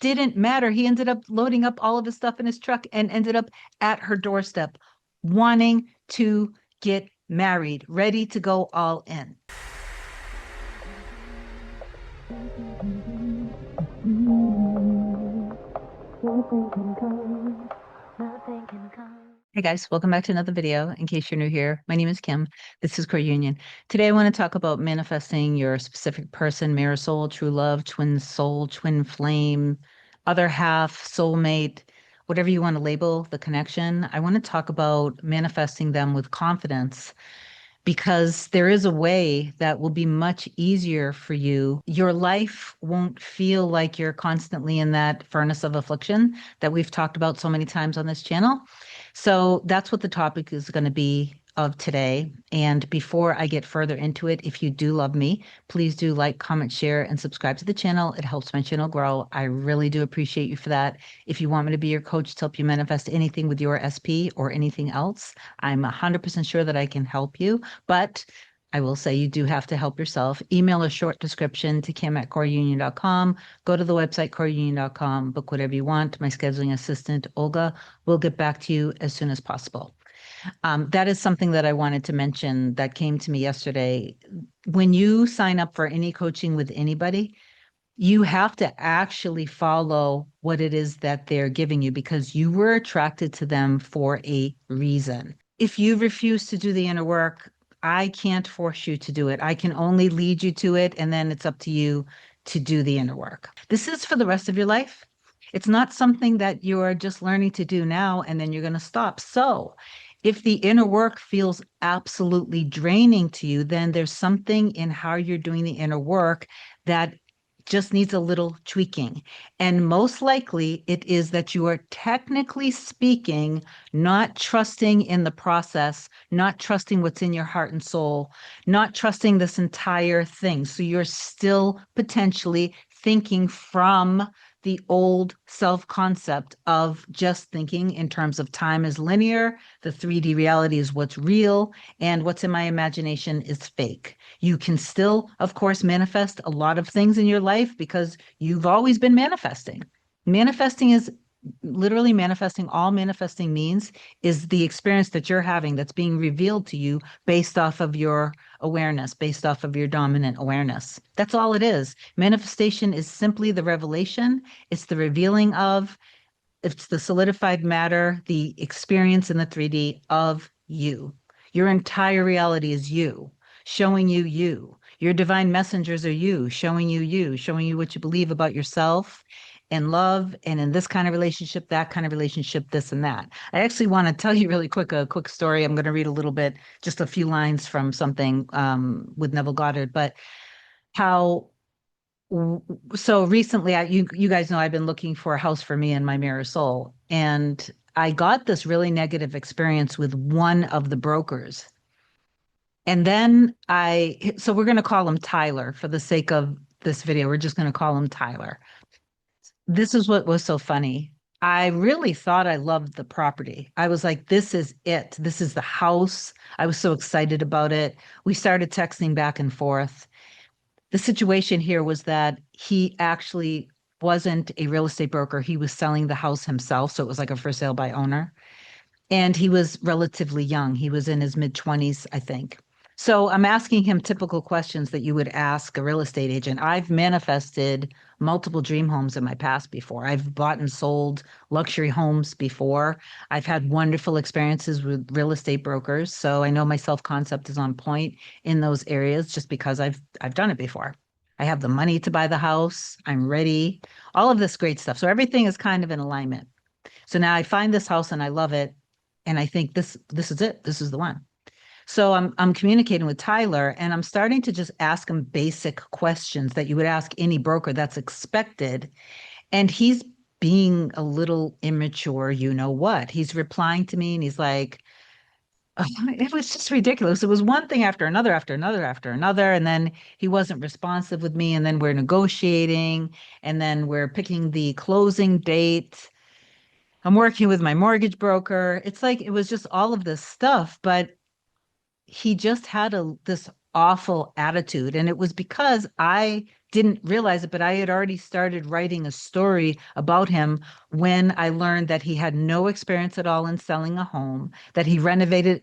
didn't matter. He ended up loading up all of his stuff in his truck and ended up at her doorstep, wanting to get married, ready to go all in. Hey guys, welcome back to another video. In case you're new here, my name is Kim. This is Core Union. Today I want to talk about manifesting your specific person, mirror soul, true love, twin soul, twin flame, other half, soulmate, whatever you want to label the connection. I want to talk about manifesting them with confidence because there is a way that will be much easier for you. Your life won't feel like you're constantly in that furnace of affliction that we've talked about so many times on this channel. So that's what the topic is going to be of today. And before I get further into it, if you do love me, please do like, comment, share, and subscribe to the channel. It helps my channel grow. I really do appreciate you for that. If you want me to be your coach to help you manifest anything with your SP or anything else, I'm 100% sure that I can help you. But I will say you do have to help yourself. Email a short description to kim@coreunion.com. Go to the website, coreunion.com, book whatever you want. My scheduling assistant, Olga, will get back to you as soon as possible. That is something that I wanted to mention that came to me yesterday. When you sign up for any coaching with anybody, you have to actually follow what it is that they're giving you because you were attracted to them for a reason. If you refuse to do the inner work, I can't force you to do it. I can only lead you to it, and then it's up to you to do the inner work. This is for the rest of your life. It's not something that you're just learning to do now and then you're going to stop. So, if the inner work feels absolutely draining to you, then there's something in how you're doing the inner work that just needs a little tweaking. And most likely it is that you are technically speaking, not trusting in the process, not trusting what's in your heart and soul, not trusting this entire thing. So you're still potentially thinking from the old self-concept of just thinking in terms of time is linear, the 3D reality is what's real, and what's in my imagination is fake. You can still, of course, manifest a lot of things in your life because you've always been manifesting. Manifesting is literally manifesting. All manifesting means is the experience that you're having that's being revealed to you based off of your awareness, based off of your dominant awareness. That's all it is. Manifestation is simply the revelation. It's the revealing of, it's the solidified matter, the experience in the 3D of you. Your entire reality is you, showing you you. Your divine messengers are you, showing you what you believe about yourself and love, and in this kind of relationship, that kind of relationship, this and that. I actually want to tell you really quick, a quick story. I'm going to read a little bit, just a few lines from something with Neville Goddard, but how so recently you guys know I've been looking for a house for me and my mirror soul, and I got this really negative experience with one of the brokers. And then so we're going to call him Tyler for the sake of this video. We're just going to call him Tyler. This is what was so funny. I really thought I loved the property. I was like, this is it. This is the house. I was so excited about it. We started texting back and forth. The situation here was that he actually wasn't a real estate broker. He was selling the house himself. So it was like a for sale by owner. And he was relatively young. He was in his mid-20s, I think. So I'm asking him typical questions that you would ask a real estate agent. I've manifested multiple dream homes in my past before. I've bought and sold luxury homes before. I've had wonderful experiences with real estate brokers. So I know my self-concept is on point in those areas just because I've done it before. I have the money to buy the house. I'm ready. All of this great stuff. So everything is kind of in alignment. So now I find this house and I love it. And I think this is it. This is the one. So I'm communicating with Tyler and I'm starting to just ask him basic questions that you would ask any broker that's expected. And he's being a little immature, you know what? He's replying to me and he's like, oh, it was just ridiculous. It was one thing after another, after another, after another. And then he wasn't responsive with me. And then we're negotiating. And then we're picking the closing date. I'm working with my mortgage broker. It's like it was just all of this stuff. But he just had this awful attitude. And it was because I didn't realize it, but I had already started writing a story about him when I learned that he had no experience at all in selling a home, that he renovated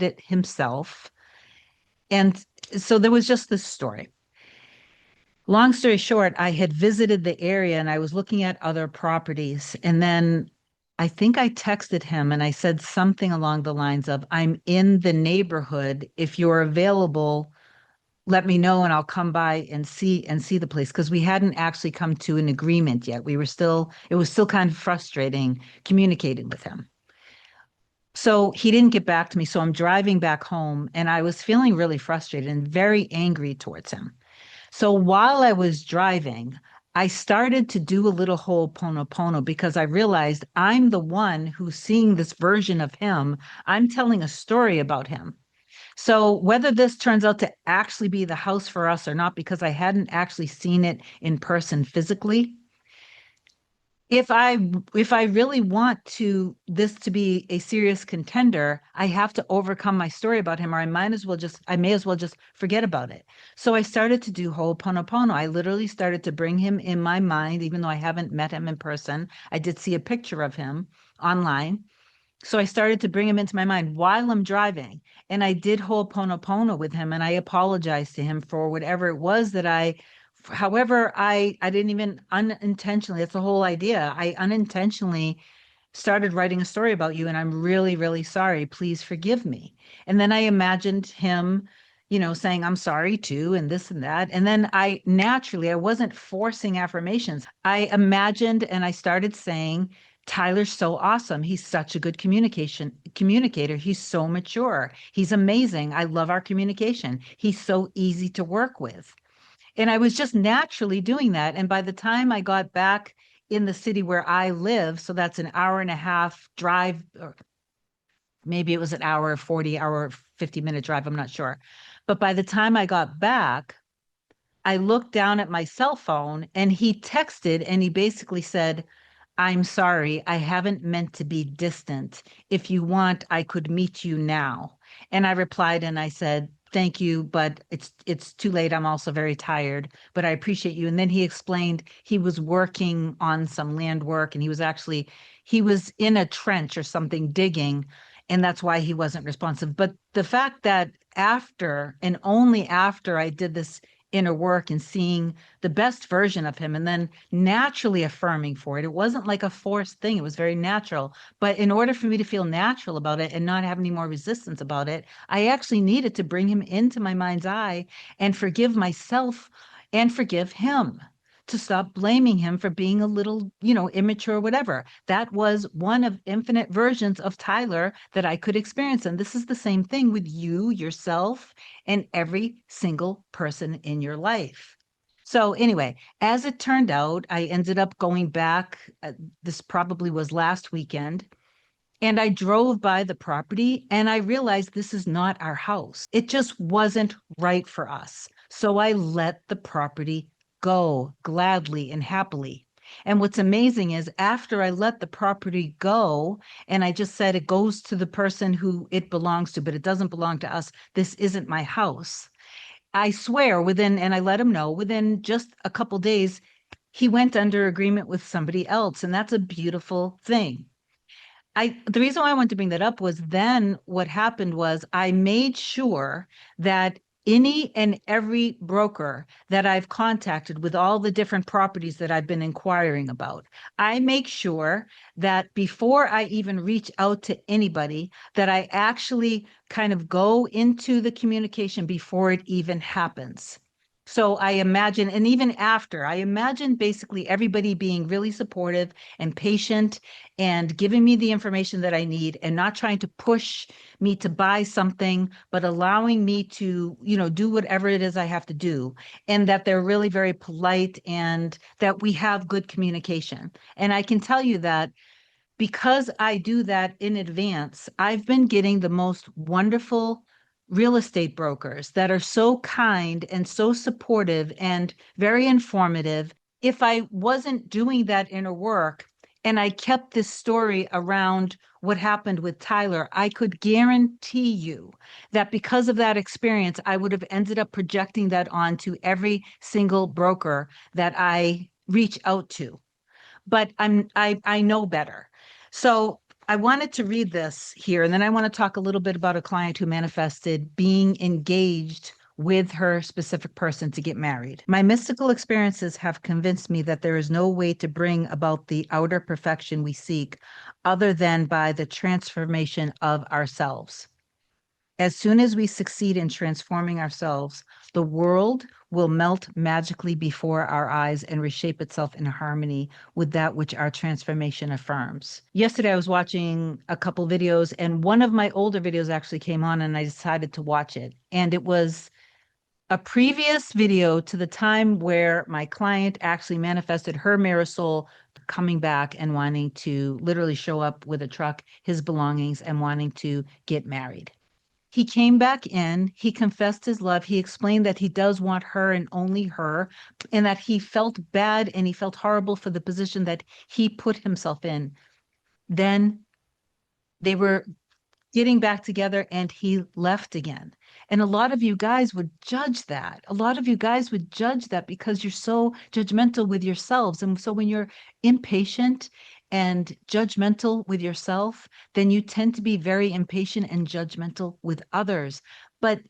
it himself. And so there was just this story. Long story short, I had visited the area and I was looking at other properties. And then I think I texted him and I said something along the lines of, I'm in the neighborhood. If you're available, let me know and I'll come by and see the place. Because we hadn't actually come to an agreement yet. It was still kind of frustrating communicating with him. So he didn't get back to me. So I'm driving back home and I was feeling really frustrated and very angry towards him. So while I was driving, I started to do a little ho'oponopono because I realized I'm the one who's seeing this version of him. I'm telling a story about him. So whether this turns out to actually be the house for us or not, because I hadn't actually seen it in person physically, if I really want to this to be a serious contender, I have to overcome my story about him, or I may as well just forget about it. So I started to do Ho'oponopono. I literally started to bring him in my mind, even though I haven't met him in person. I did see a picture of him online. So I started to bring him into my mind while I'm driving. And I did Ho'oponopono with him and I apologized to him for whatever it was that however, I didn't even unintentionally, that's the whole idea. I unintentionally started writing a story about you and I'm really, really sorry. Please forgive me. And then I imagined him, saying, I'm sorry too, and this and that. And then I wasn't forcing affirmations. I imagined and I started saying, Tyler's so awesome. He's such a good communicator. He's so mature. He's amazing. I love our communication. He's so easy to work with. And I was just naturally doing that. And by the time I got back in the city where I live, so that's an hour and a half drive, or maybe it was an hour, 40-hour, 50-minute drive, I'm not sure. But by the time I got back, I looked down at my cell phone and he texted and he basically said, I'm sorry, I haven't meant to be distant. If you want, I could meet you now. And I replied and I said, thank you, but it's too late. I'm also very tired, but I appreciate you. And then he explained he was working on some land work and he was in a trench or something digging, and that's why he wasn't responsive. But the fact that after and only after I did this inner work and seeing the best version of him and then naturally affirming for it. It wasn't like a forced thing. It was very natural. But in order for me to feel natural about it and not have any more resistance about it, I actually needed to bring him into my mind's eye and forgive myself and forgive him, to stop blaming him for being a little, immature or whatever. That was one of infinite versions of Tyler that I could experience. And this is the same thing with you, yourself, and every single person in your life. So anyway, as it turned out, I ended up going back. This probably was last weekend. And I drove by the property and I realized this is not our house. It just wasn't right for us. So I let the property go gladly and happily. And what's amazing is after I let the property go and I just said it goes to the person who it belongs to, but it doesn't belong to us. This isn't my house. I swear and I let him know within just a couple days, he went under agreement with somebody else. And that's a beautiful thing. The reason why I wanted to bring that up was then what happened was I made sure that any and every broker that I've contacted with all the different properties that I've been inquiring about, I make sure that before I even reach out to anybody, that I actually kind of go into the communication before it even happens. So I imagine, and even after, I imagine basically everybody being really supportive and patient and giving me the information that I need and not trying to push me to buy something, but allowing me to, do whatever it is I have to do. And that they're really very polite and that we have good communication. And I can tell you that because I do that in advance, I've been getting the most wonderful real estate brokers that are so kind and so supportive and very informative. If I wasn't doing that inner work, and I kept this story around what happened with Tyler, I could guarantee you that because of that experience, I would have ended up projecting that onto every single broker that I reach out to. But I know better. So I wanted to read this here, and then I want to talk a little bit about a client who manifested being engaged with her specific person to get married. My mystical experiences have convinced me that there is no way to bring about the outer perfection we seek other than by the transformation of ourselves. As soon as we succeed in transforming ourselves, the world will melt magically before our eyes and reshape itself in harmony with that which our transformation affirms. Yesterday, I was watching a couple videos, and one of my older videos actually came on, and I decided to watch it. And it was a previous video to the time where my client actually manifested her mirror soul coming back and wanting to literally show up with a truck, his belongings, and wanting to get married. He came back in, he confessed his love, he explained that he does want her and only her, and that he felt bad and he felt horrible for the position that he put himself in. Then they were getting back together and he left again. And a lot of you guys would judge that. A lot of you guys would judge that because you're so judgmental with yourselves. And so when you're impatient and judgmental with yourself, then you tend to be very impatient and judgmental with others. But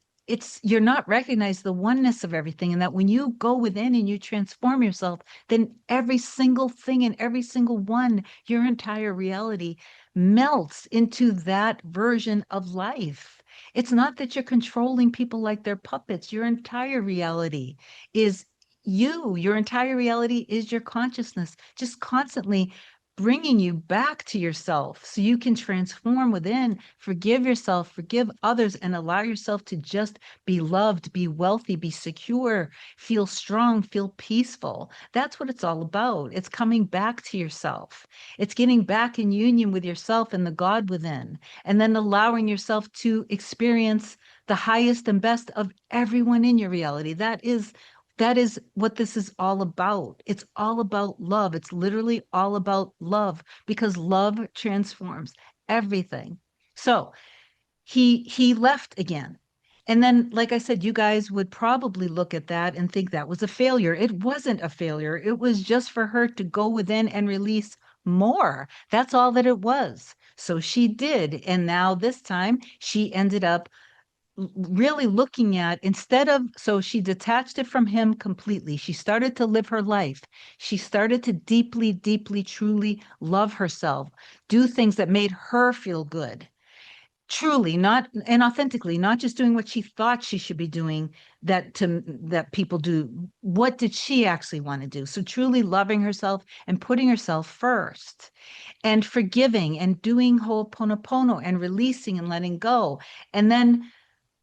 you're not recognizing the oneness of everything, and that when you go within and you transform yourself, then every single thing and every single one, your entire reality melts into that version of life. It's not that you're controlling people like they're puppets. Your entire reality is you. Your entire reality is your consciousness, just constantly bringing you back to yourself so you can transform within, forgive yourself, forgive others, and allow yourself to just be loved, be wealthy, be secure, feel strong, feel peaceful. That's what it's all about. It's coming back to yourself. It's getting back in union with yourself and the God within, and then allowing yourself to experience the highest and best of everyone in your reality. That is what this is all about. It's all about love. It's literally all about love because love transforms everything. So he left again. And then, like I said, you guys would probably look at that and think that was a failure. It wasn't a failure. It was just for her to go within and release more. That's all that it was. So she did. And now this time she ended up really looking at, instead of, so she detached it from him completely. She started to live her life. She started to deeply, deeply, truly love herself, do things that made her feel good. Truly, not and authentically, not just doing what she thought she should be doing that people do. What did she actually want to do? So truly loving herself and putting herself first and forgiving and doing ho'oponopono and releasing and letting go. And then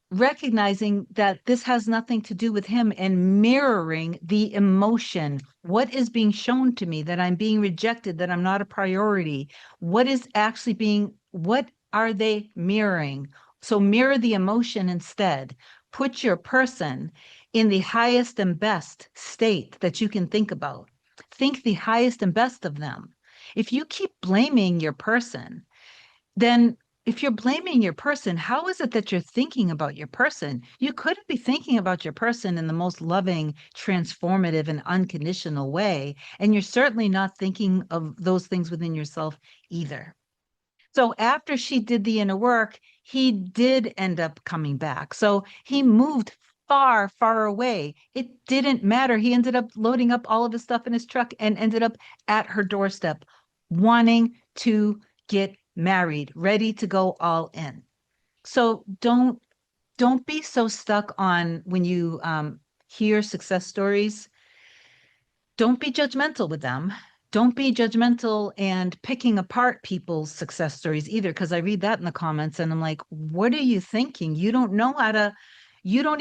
recognizing that this has nothing to do with him and mirroring the emotion. What is being shown to me that I'm being rejected, that I'm not a priority? What are they mirroring? So mirror the emotion instead. Put your person in the highest and best state that you can think about. Think the highest and best of them. If you keep blaming your person, then if you're blaming your person, how is it that you're thinking about your person? You couldn't be thinking about your person in the most loving, transformative, and unconditional way. And you're certainly not thinking of those things within yourself either. So after she did the inner work, he did end up coming back. So he moved far, far away. It didn't matter. He ended up loading up all of his stuff in his truck and ended up at her doorstep, wanting to get married, ready to go all in. So don't be so stuck on when you hear success stories. Don't be judgmental with them. Don't be judgmental and picking apart people's success stories either, because I read that in the comments and I'm like, what are you thinking? You don't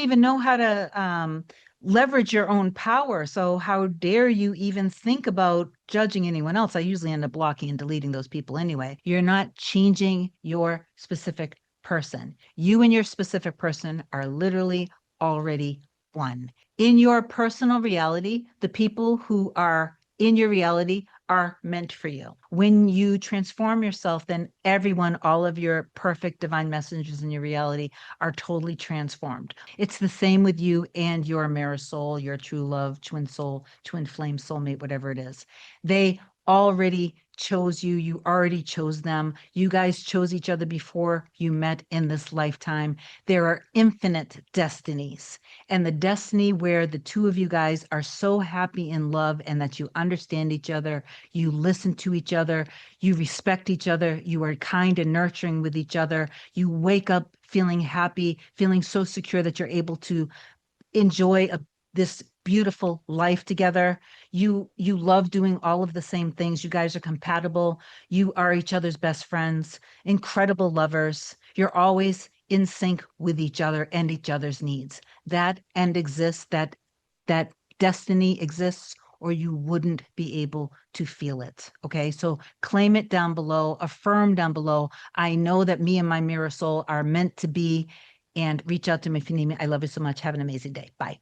even know how to leverage your own power. So how dare you even think about judging anyone else? I usually end up blocking and deleting those people anyway. You're not changing your specific person. You and your specific person are literally already one. In your personal reality, the people who are in your reality are meant for you. When you transform yourself, then everyone, all of your perfect divine messengers in your reality are totally transformed. It's the same with you and your mirror soul, your true love, twin soul, twin flame, soulmate, whatever it is. They already chose you. You already chose them. You guys chose each other before you met in this lifetime. There are infinite destinies, and the destiny where the two of you guys are so happy in love and that you understand each other, you listen to each other, you respect each other, you are kind and nurturing with each other. You wake up feeling happy, feeling so secure that you're able to enjoy this beautiful life together. You love doing all of the same things. You guys are compatible. You are each other's best friends, incredible lovers. You're always in sync with each other and each other's needs. That end exists, that destiny exists, or you wouldn't be able to feel it. Okay. So claim it down below, affirm down below. I know that me and my mirror soul are meant to be, and reach out to me if you need me. I love you so much. Have an amazing day. Bye.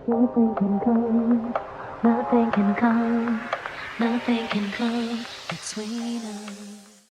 Nothing can come, nothing can come, nothing can come between us.